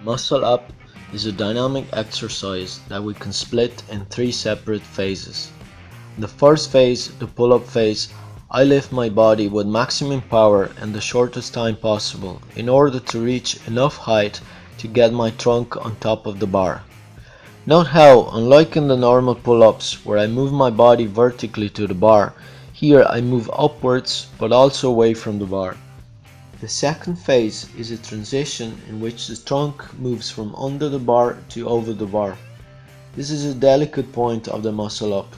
Muscle up is a dynamic exercise that we can split in three separate phases. In the first phase, the pull-up phase, I lift my body with maximum power in the shortest time possible in order to reach enough height to get my trunk on top of the bar. Note how, unlike in the normal pull-ups where I move my body vertically to the bar, here I move upwards but also away from the bar. The second phase is a transition in which the trunk moves from under the bar to over the bar. This is a delicate point of the muscle up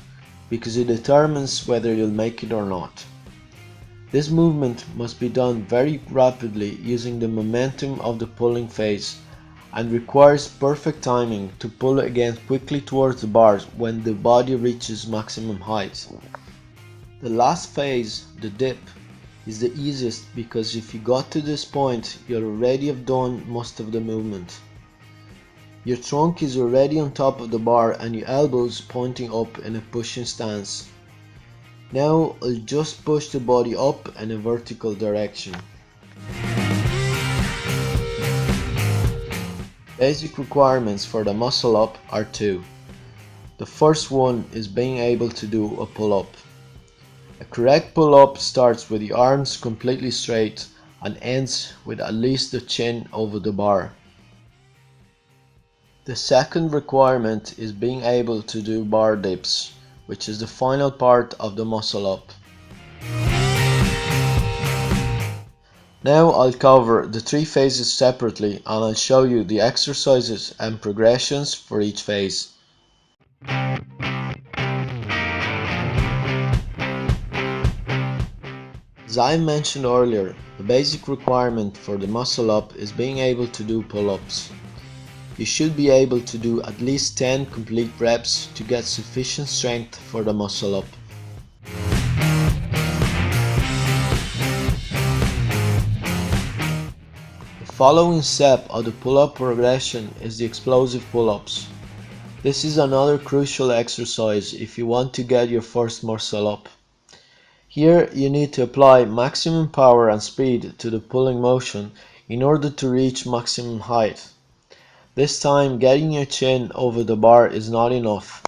because it determines whether you'll make it or not. This movement must be done very rapidly using the momentum of the pulling phase and requires perfect timing to pull again quickly towards the bars when the body reaches maximum height. The last phase, the dip, is the easiest because if you got to this point, you'll already have done most of the movement. Your trunk is already on top of the bar and your elbows pointing up in a pushing stance. Now I'll just push the body up in a vertical direction. Basic requirements for the muscle up are two. The first one is being able to do a pull-up. A correct pull-up starts with the arms completely straight and ends with at least the chin over the bar. The second requirement is being able to do bar dips, which is the final part of the muscle up. Now I'll cover the three phases separately and I'll show you the exercises and progressions for each phase. As I mentioned earlier, the basic requirement for the muscle up is being able to do pull-ups. You should be able to do at least 10 complete reps to get sufficient strength for the muscle up. The following step of the pull-up progression is the explosive pull-ups. This is another crucial exercise if you want to get your first muscle up. Here you need to apply maximum power and speed to the pulling motion in order to reach maximum height. This time getting your chin over the bar is not enough.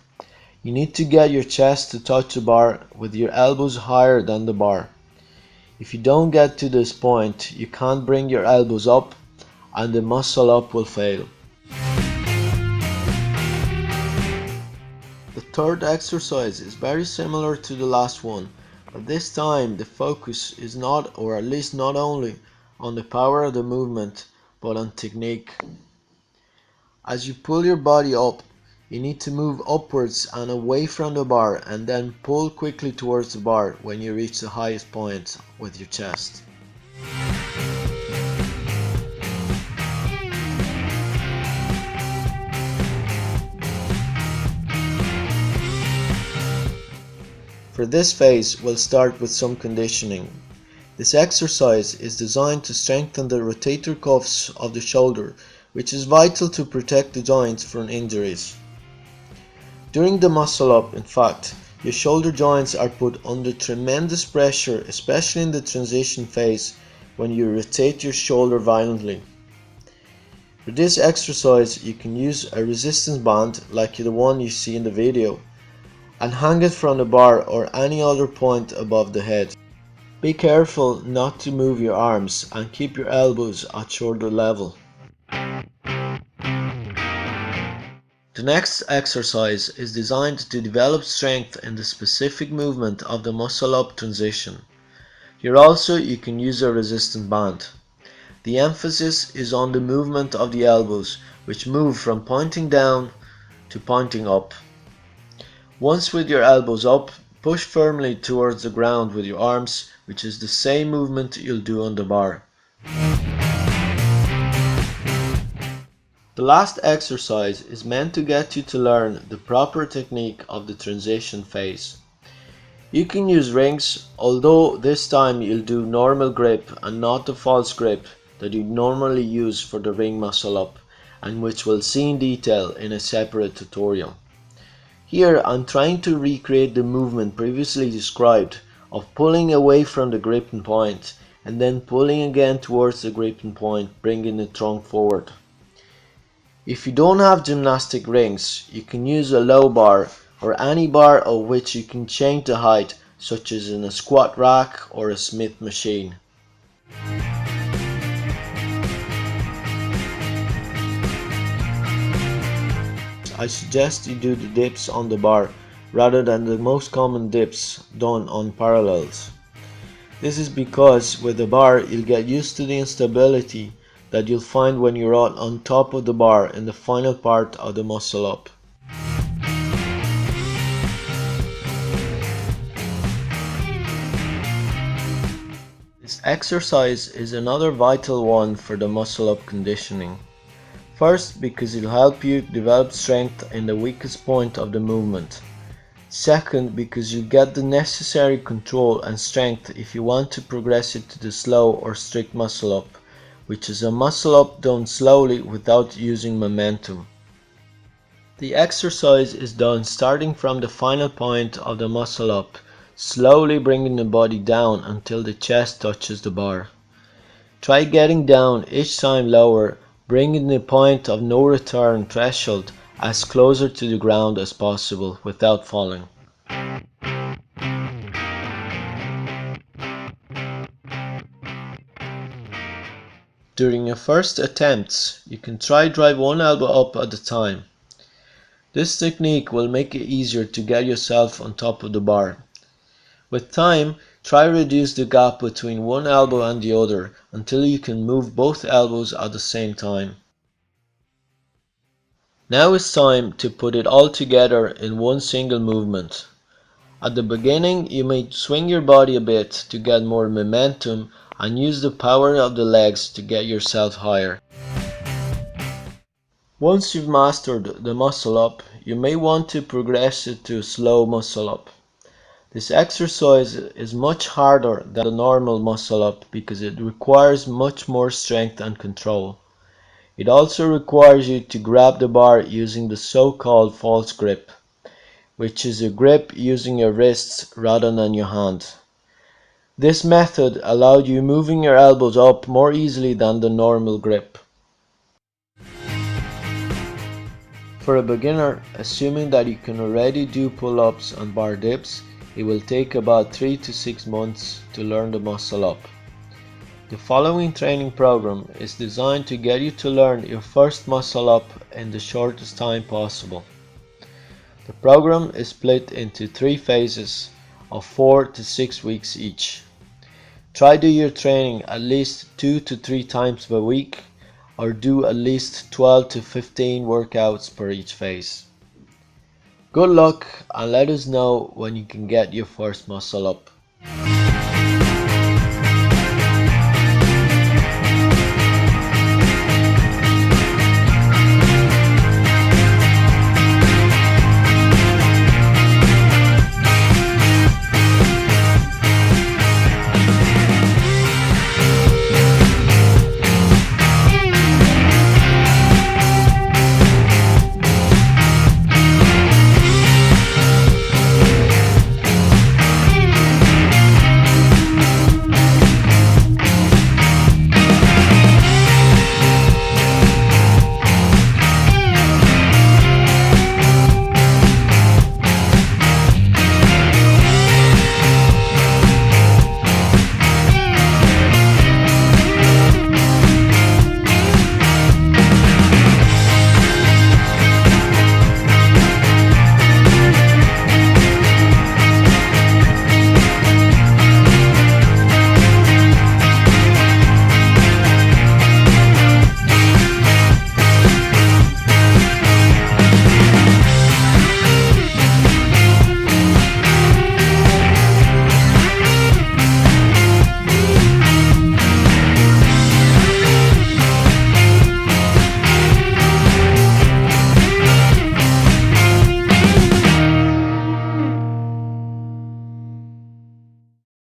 You need to get your chest to touch the bar with your elbows higher than the bar. If you don't get to this point, you can't bring your elbows up and the muscle up will fail. The third exercise is very similar to the last one. But this time the focus is not, or at least not only, on the power of the movement, but on technique. As you pull your body up, you need to move upwards and away from the bar and then pull quickly towards the bar when you reach the highest point with your chest. For this phase, we'll start with some conditioning. This exercise is designed to strengthen the rotator cuffs of the shoulder, which is vital to protect the joints from injuries. During the muscle up, in fact, your shoulder joints are put under tremendous pressure, especially in the transition phase when you rotate your shoulder violently. For this exercise, you can use a resistance band like the one you see in the video, and hang it from the bar or any other point above the head. Be careful not to move your arms and keep your elbows at shoulder level. The next exercise is designed to develop strength in the specific movement of the muscle up transition. Here also you can use a resistance band. The emphasis is on the movement of the elbows, which move from pointing down to pointing up. Once with your elbows up, push firmly towards the ground with your arms, which is the same movement you'll do on the bar. The last exercise is meant to get you to learn the proper technique of the transition phase. You can use rings, although this time you'll do normal grip and not the false grip that you normally use for the ring muscle up, and which we'll see in detail in a separate tutorial. Here I'm trying to recreate the movement previously described of pulling away from the gripping point and then pulling again towards the gripping point, bringing the trunk forward. If you don't have gymnastic rings, you can use a low bar or any bar of which you can change the height, such as in a squat rack or a Smith machine. I suggest you do the dips on the bar rather than the most common dips done on parallels. This is because with the bar you'll get used to the instability that you'll find when you're on top of the bar in the final part of the muscle up. This exercise is another vital one for the muscle up conditioning. First, because it'll help you develop strength in the weakest point of the movement. Second, because you get the necessary control and strength if you want to progress it to the slow or strict muscle up, which is a muscle up done slowly without using momentum. The exercise is done starting from the final point of the muscle up, slowly bringing the body down until the chest touches the bar. Try getting down each time lower, bringing the point of no return threshold as closer to the ground as possible without falling. During your first attempts, you can try drive one elbow up at a time. This technique will make it easier to get yourself on top of the bar. With time, try reduce the gap between one elbow and the other until you can move both elbows at the same time. Now it's time to put it all together in one single movement. At the beginning, you may swing your body a bit to get more momentum and use the power of the legs to get yourself higher. Once you've mastered the muscle up, you may want to progress it to a slow muscle up. This exercise is much harder than the normal muscle up because it requires much more strength and control. It also requires you to grab the bar using the so-called false grip, which is a grip using your wrists rather than your hand. This method allowed you moving your elbows up more easily than the normal grip. For a beginner, assuming that you can already do pull-ups and bar dips, it will take about 3 to 6 months to learn the muscle up. The following training program is designed to get you to learn your first muscle up in the shortest time possible. The program is split into 3 phases of 4 to 6 weeks each. Try do your training at least 2 to 3 times per week, or do at least 12 to 15 workouts per each phase. Good luck and let us know when you can get your first muscle up.